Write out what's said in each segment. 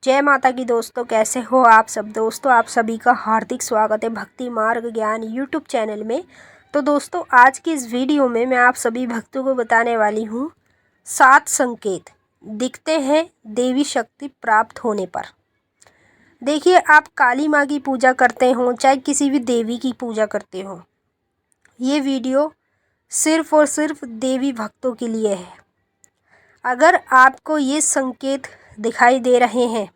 जय माता की दोस्तों, कैसे हो आप सब। दोस्तों, आप सभी का हार्दिक स्वागत है भक्ति मार्ग ज्ञान यूट्यूब चैनल में। तो दोस्तों, आज की इस वीडियो में मैं आप सभी भक्तों को बताने वाली हूँ 7 संकेत दिखते हैं देवी शक्ति प्राप्त होने पर। देखिए, आप काली माँ की पूजा करते हो चाहे किसी भी देवी की पूजा करते हो, ये वीडियो सिर्फ और सिर्फ देवी भक्तों के लिए है। अगर आपको ये संकेत दिखाई दे रहे हैं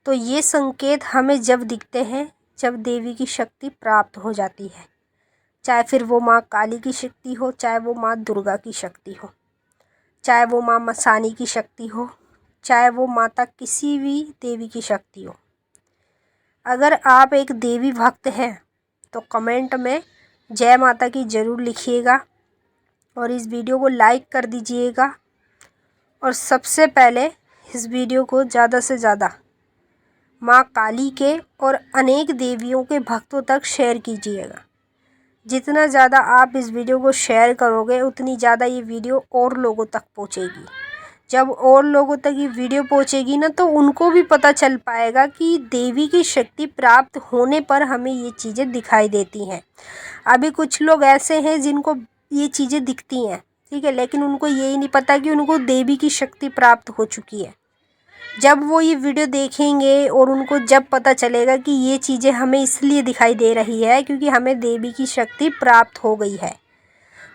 तो ये संकेत हमें जब दिखते हैं जब देवी की शक्ति प्राप्त हो जाती है, चाहे फिर वो माँ काली की शक्ति हो, चाहे वो माँ दुर्गा की शक्ति हो, चाहे वो माँ मसानी की शक्ति हो, चाहे वो माता किसी भी देवी की शक्ति हो। अगर आप एक देवी भक्त हैं तो कमेंट में जय माता की ज़रूर लिखिएगा और इस वीडियो को लाइक कर दीजिएगा। और सबसे पहले इस वीडियो को ज़्यादा से ज़्यादा माँ काली के और अनेक देवियों के भक्तों तक शेयर कीजिएगा। जितना ज़्यादा आप इस वीडियो को शेयर करोगे उतनी ज़्यादा ये वीडियो और लोगों तक पहुँचेगी। जब और लोगों तक ये वीडियो पहुँचेगी ना, तो उनको भी पता चल पाएगा कि देवी की शक्ति प्राप्त होने पर हमें ये चीज़ें दिखाई देती हैं। अभी कुछ लोग ऐसे हैं जिनको ये चीज़ें दिखती हैं, ठीक है, लेकिन उनको यही नहीं पता कि उनको देवी की शक्ति प्राप्त हो चुकी है। जब वो ये वीडियो देखेंगे और उनको जब पता चलेगा कि ये चीज़ें हमें इसलिए दिखाई दे रही है क्योंकि हमें देवी की शक्ति प्राप्त हो गई है,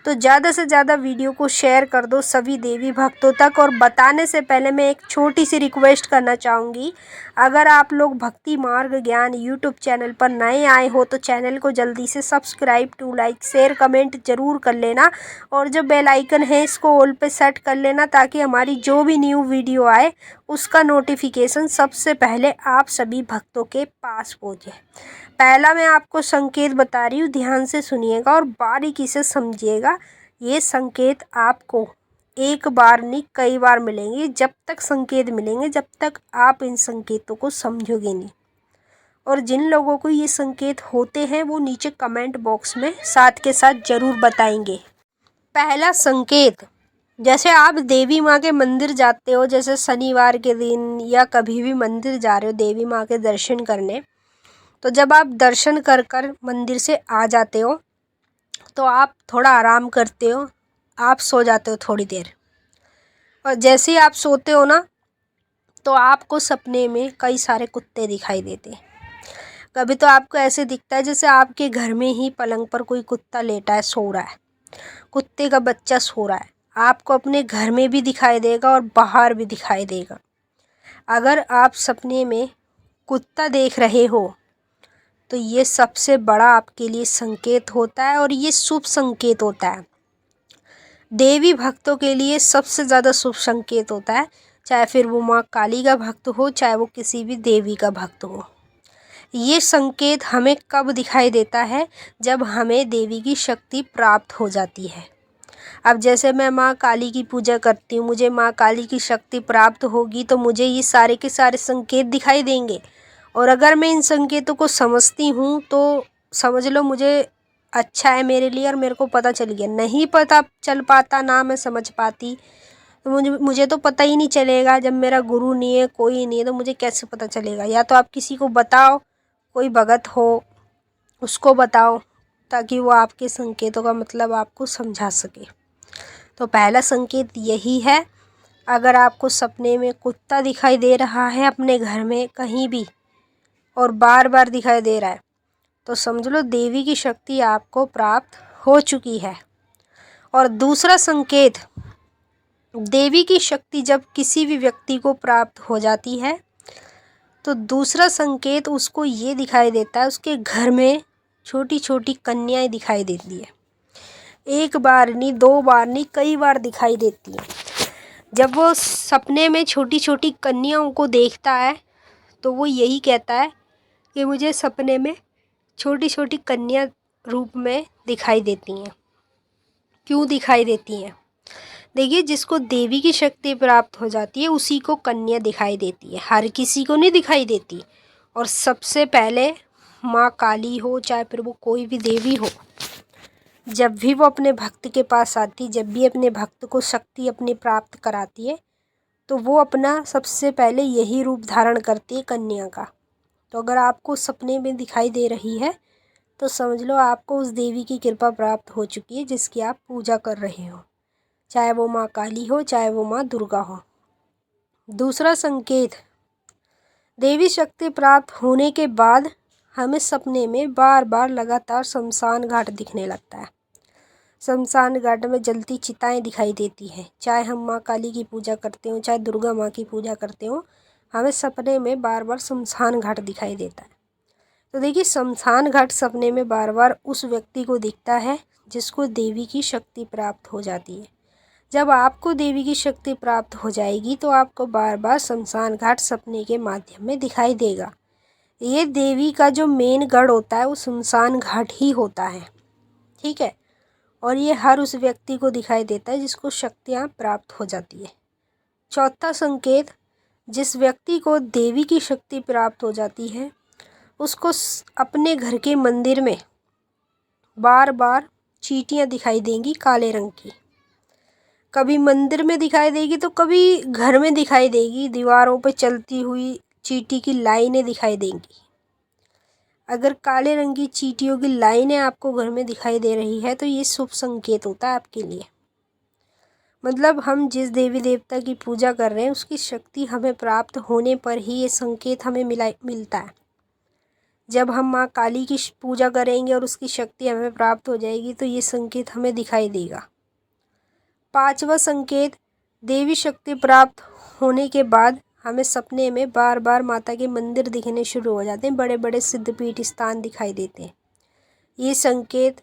तो ज़्यादा से ज़्यादा वीडियो को शेयर कर दो सभी देवी भक्तों तक। और बताने से पहले मैं एक छोटी सी रिक्वेस्ट करना चाहूँगी, अगर आप लोग भक्ति मार्ग ज्ञान यूट्यूब चैनल पर नए आए हो तो चैनल को जल्दी से subscribe to like share comment ज़रूर कर लेना और जो बेल आइकन है इसको ऑल पे सेट कर लेना ताकि हमारी जो भी न्यू वीडियो आए उसका नोटिफिकेशन सबसे पहले आप सभी भक्तों के पास पहुँचे। पहला मैं आपको संकेत बता रही हूँ, ध्यान से सुनिएगा और बारीकी से समझिएगा। ये संकेत आपको एक बार नहीं कई बार मिलेंगे। जब तक संकेत मिलेंगे जब तक आप इन संकेतों को समझोगे नहीं। और जिन लोगों को ये संकेत होते हैं वो नीचे कमेंट बॉक्स में साथ के साथ ज़रूर बताएंगे। पहला संकेत, जैसे आप देवी माँ के मंदिर जाते हो, जैसे शनिवार के दिन या कभी भी मंदिर जा रहे हो देवी माँ के दर्शन करने, तो जब आप दर्शन कर कर मंदिर से आ जाते हो तो आप थोड़ा आराम करते हो, आप सो जाते हो थोड़ी देर। और जैसे ही आप सोते हो ना, तो आपको सपने में कई सारे कुत्ते दिखाई देते हैं। कभी तो आपको ऐसे दिखता है जैसे आपके घर में ही पलंग पर कोई कुत्ता लेटा है, सो रहा है, कुत्ते का बच्चा सो रहा है। आपको अपने घर में भी दिखाई देगा और बाहर भी दिखाई देगा। अगर आप सपने में कुत्ता देख रहे हो तो ये सबसे बड़ा आपके लिए संकेत होता है और ये शुभ संकेत होता है। देवी भक्तों के लिए सबसे ज़्यादा शुभ संकेत होता है, चाहे फिर वो माँ काली का भक्त हो चाहे वो किसी भी देवी का भक्त हो। ये संकेत हमें कब दिखाई देता है, जब हमें देवी की शक्ति प्राप्त हो जाती है। अब जैसे मैं माँ काली की पूजा करती हूँ, मुझे माँ काली की शक्ति प्राप्त होगी तो मुझे ये सारे के सारे संकेत दिखाई देंगे। और अगर मैं इन संकेतों को समझती हूँ तो समझ लो मुझे अच्छा है मेरे लिए और मेरे को पता चल गया। नहीं पता चल पाता, ना मैं समझ पाती, तो मुझे तो पता ही नहीं चलेगा। जब मेरा गुरु नहीं है, कोई नहीं है, तो मुझे कैसे पता चलेगा। या तो आप किसी को बताओ, कोई भगत हो उसको बताओ ताकि वो आपके संकेतों का मतलब आपको समझा सके। तो पहला संकेत यही है, अगर आपको सपने में कुत्ता दिखाई दे रहा है अपने घर में कहीं भी और बार बार दिखाई दे रहा है तो समझ लो देवी की शक्ति आपको प्राप्त हो चुकी है। और दूसरा संकेत, देवी की शक्ति जब किसी भी व्यक्ति को प्राप्त हो जाती है तो दूसरा संकेत उसको ये दिखाई देता है, उसके घर में छोटी छोटी कन्याएं दिखाई देती है। एक बार नहीं, दो बार नहीं, कई बार दिखाई देती है। जब वो सपने में छोटी छोटी कन्याओं को देखता है तो वो यही कहता है कि मुझे सपने में छोटी छोटी कन्या रूप में दिखाई देती हैं। क्यों दिखाई देती हैं? देखिए, जिसको देवी की शक्ति प्राप्त हो जाती है उसी को कन्या दिखाई देती है, हर किसी को नहीं दिखाई देती। और सबसे पहले माँ काली हो चाहे फिर वो कोई भी देवी हो, जब भी वो अपने भक्त के पास आती, जब भी अपने भक्त को शक्ति अपनी प्राप्त कराती है तो वो अपना सबसे पहले यही रूप धारण करती है कन्या का। तो अगर आपको सपने में दिखाई दे रही है तो समझ लो आपको उस देवी की कृपा प्राप्त हो चुकी है जिसकी आप पूजा कर रहे हो, चाहे वो माँ काली हो चाहे वो माँ दुर्गा हो। दूसरा संकेत, देवी शक्ति प्राप्त होने के बाद हमें सपने में बार बार लगातार शमशान घाट दिखने लगता है। शमशान घाट में जलती चिताएं दिखाई देती हैं। चाहे हम माँ काली की पूजा करते हो चाहे दुर्गा माँ की पूजा करते हो, हमें सपने में बार बार शमशान घाट दिखाई देता है। तो देखिए, शमशान घाट सपने में बार बार उस व्यक्ति को दिखता है जिसको देवी की शक्ति प्राप्त हो जाती है। जब आपको देवी की शक्ति प्राप्त हो जाएगी तो आपको बार बार शमशान घाट सपने के माध्यम में दिखाई देगा। ये देवी का जो मेन गढ़ होता है वो शमशान घाट ही होता है, ठीक है। और ये हर उस व्यक्ति को दिखाई देता है जिसको शक्तियाँ प्राप्त हो जाती है। चौथा संकेत, जिस व्यक्ति को देवी की शक्ति प्राप्त हो जाती है उसको अपने घर के मंदिर में बार बार चींटियाँ दिखाई देंगी काले रंग की। कभी मंदिर में दिखाई देगी तो कभी घर में दिखाई देगी, दीवारों पर चलती हुई चींटी की लाइनें दिखाई देंगी। अगर काले रंग की चींटियों की लाइनें आपको घर में दिखाई दे रही है तो ये शुभ संकेत होता है आपके लिए। मतलब हम जिस देवी देवता की पूजा कर रहे हैं उसकी शक्ति हमें प्राप्त होने पर ही ये संकेत हमें मिलता है। जब हम माँ काली की पूजा करेंगे और उसकी शक्ति हमें प्राप्त हो जाएगी तो ये संकेत हमें दिखाई देगा। पांचवा संकेत, देवी शक्ति प्राप्त होने के बाद हमें सपने में बार बार माता के मंदिर दिखने शुरू हो जाते हैं, बड़े बड़े सिद्धपीठ स्थान दिखाई देते हैं। ये संकेत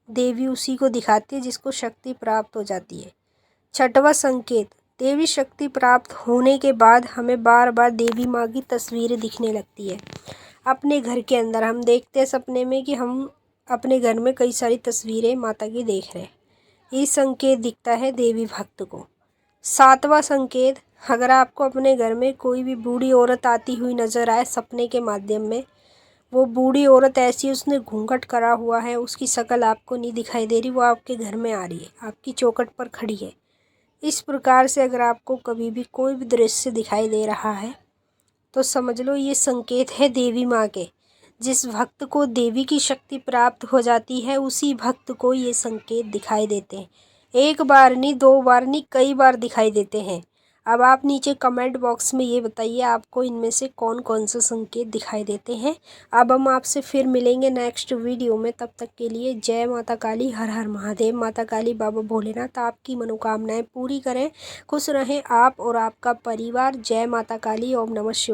देवी उसी को दिखाती है जिसको शक्ति प्राप्त हो जाती है। छठवां संकेत, देवी शक्ति प्राप्त होने के बाद हमें बार बार देवी माँ की तस्वीरें दिखने लगती है। अपने घर के अंदर हम देखते हैं सपने में कि हम अपने घर में कई सारी तस्वीरें माता की देख रहे हैं। ये संकेत दिखता है देवी भक्त को। सातवां संकेत, अगर आपको अपने घर में कोई भी बूढ़ी औरत आती हुई नज़र आए सपने के माध्यम में, वो बूढ़ी औरत ऐसी उसने घूंघट करा हुआ है, उसकी शक्ल आपको नहीं दिखाई दे रही, वो आपके घर में आ रही है, आपकी चौखट पर खड़ी है। इस प्रकार से अगर आपको कभी भी कोई भी दृश्य दिखाई दे रहा है तो समझ लो ये संकेत है देवी माँ के। जिस भक्त को देवी की शक्ति प्राप्त हो जाती है उसी भक्त को ये संकेत दिखाई देते हैं। एक बार नहीं, दो बार नहीं, कई बार दिखाई देते हैं। अब आप नीचे कमेंट बॉक्स में ये बताइए आपको इनमें से कौन कौन से संकेत दिखाई देते हैं। अब हम आपसे फिर मिलेंगे नेक्स्ट वीडियो में, तब तक के लिए जय माता काली, हर हर महादेव। माता काली बाबा भोलेनाथ आपकी मनोकामनाएं पूरी करें, खुश रहें आप और आपका परिवार। जय माता काली, ओम नमः शिवाय।